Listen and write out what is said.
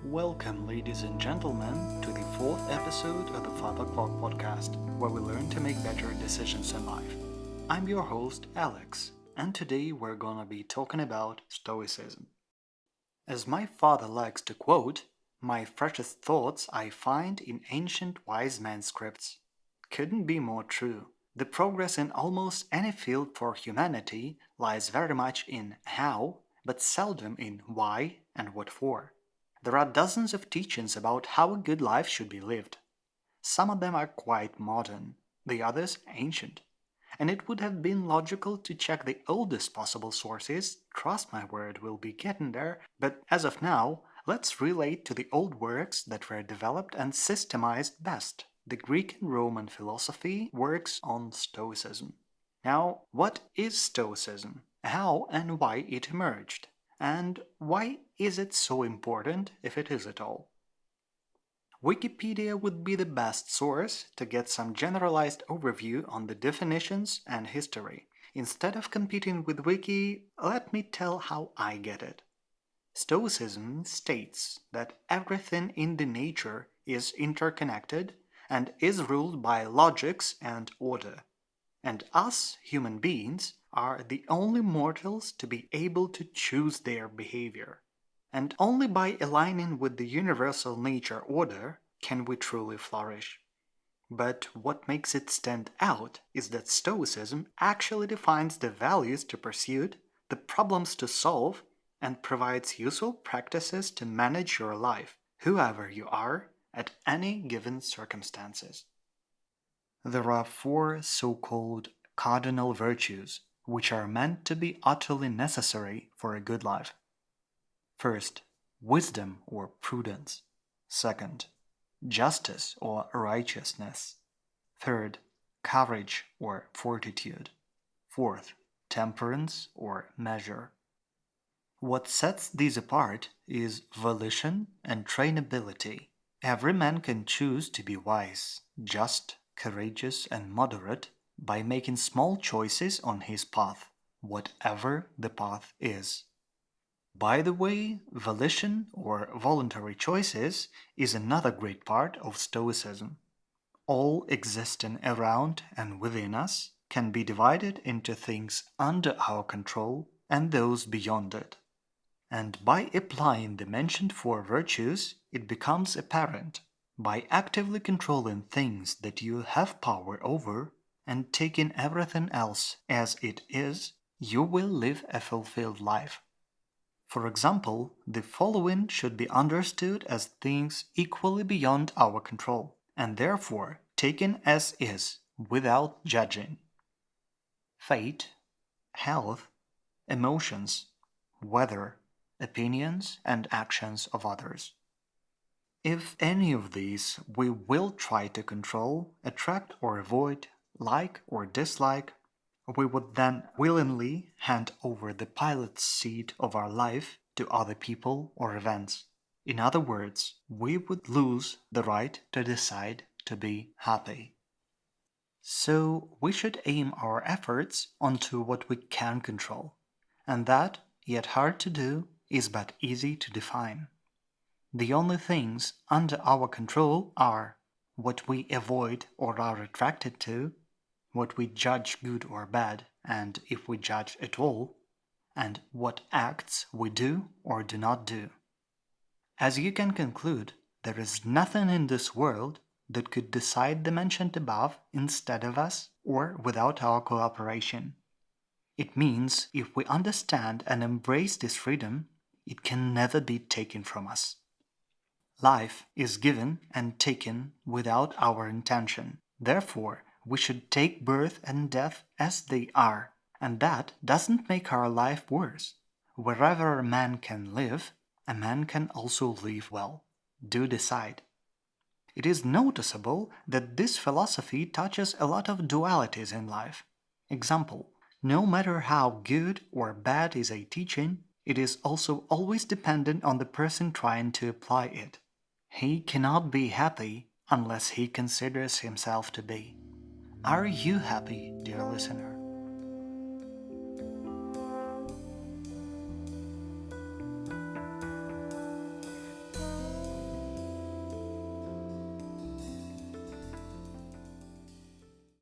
Welcome, ladies and gentlemen, to the fourth episode of the 5 O'Clock Podcast, where we learn to make better decisions in life. I'm your host, Alex, and today we're gonna be talking about Stoicism. As my father likes to quote, my freshest thoughts I find in ancient wise men's scripts. Couldn't be more true. The progress in almost any field for humanity lies very much in how, but seldom in why and what for. There are dozens of teachings about how a good life should be lived. Some of them are quite modern, the others ancient. And it would have been logical to check the oldest possible sources. Trust my word, we'll be getting there. But as of now, let's relate to the old works that were developed and systemized best. The Greek and Roman philosophy works on Stoicism. Now, what is Stoicism? How and why it emerged? And why is it so important, if it is at all? Wikipedia would be the best source to get some generalized overview on the definitions and history. Instead of competing with Wiki, let me tell how I get it. Stoicism states that everything in the nature is interconnected and is ruled by logics and order. And us, human beings, are the only mortals to be able to choose their behavior. And only by aligning with the universal nature order can we truly flourish. But what makes it stand out is that Stoicism actually defines the values to pursue, the problems to solve, and provides useful practices to manage your life, whoever you are, at any given circumstances. There are four so-called cardinal virtues which are meant to be utterly necessary for a good life. First, wisdom or prudence. Second, justice or righteousness. Third, courage or fortitude. Fourth, temperance or measure. What sets these apart is volition and trainability. Every man can choose to be wise, just, courageous, and moderate by making small choices on his path, whatever the path is. By the way, volition or voluntary choices is another great part of Stoicism. All existing around and within us can be divided into things under our control and those beyond it. And by applying the mentioned four virtues, it becomes apparent. By actively controlling things that you have power over and taking everything else as it is, you will live a fulfilled life. For example, the following should be understood as things equally beyond our control, and therefore taken as is, without judging: fate, health, emotions, weather, opinions, and actions of others. If any of these we will try to control, attract or avoid, like or dislike, we would then willingly hand over the pilot's seat of our life to other people or events. In other words, we would lose the right to decide to be happy. So we should aim our efforts onto what we can control, and that, yet hard to do, is but easy to define. The only things under our control are what we avoid or are attracted to, what we judge good or bad, and if we judge at all, and what acts we do or do not do. As you can conclude, there is nothing in this world that could decide the mentioned above instead of us or without our cooperation. It means if we understand and embrace this freedom, it can never be taken from us. Life is given and taken without our intention. Therefore, we should take birth and death as they are, and that doesn't make our life worse. Wherever a man can live, a man can also live well. Do decide. It is noticeable that this philosophy touches a lot of dualities in life. Example, no matter how good or bad is a teaching, it is also always dependent on the person trying to apply it. He cannot be happy unless he considers himself to be. Are you happy, dear listener?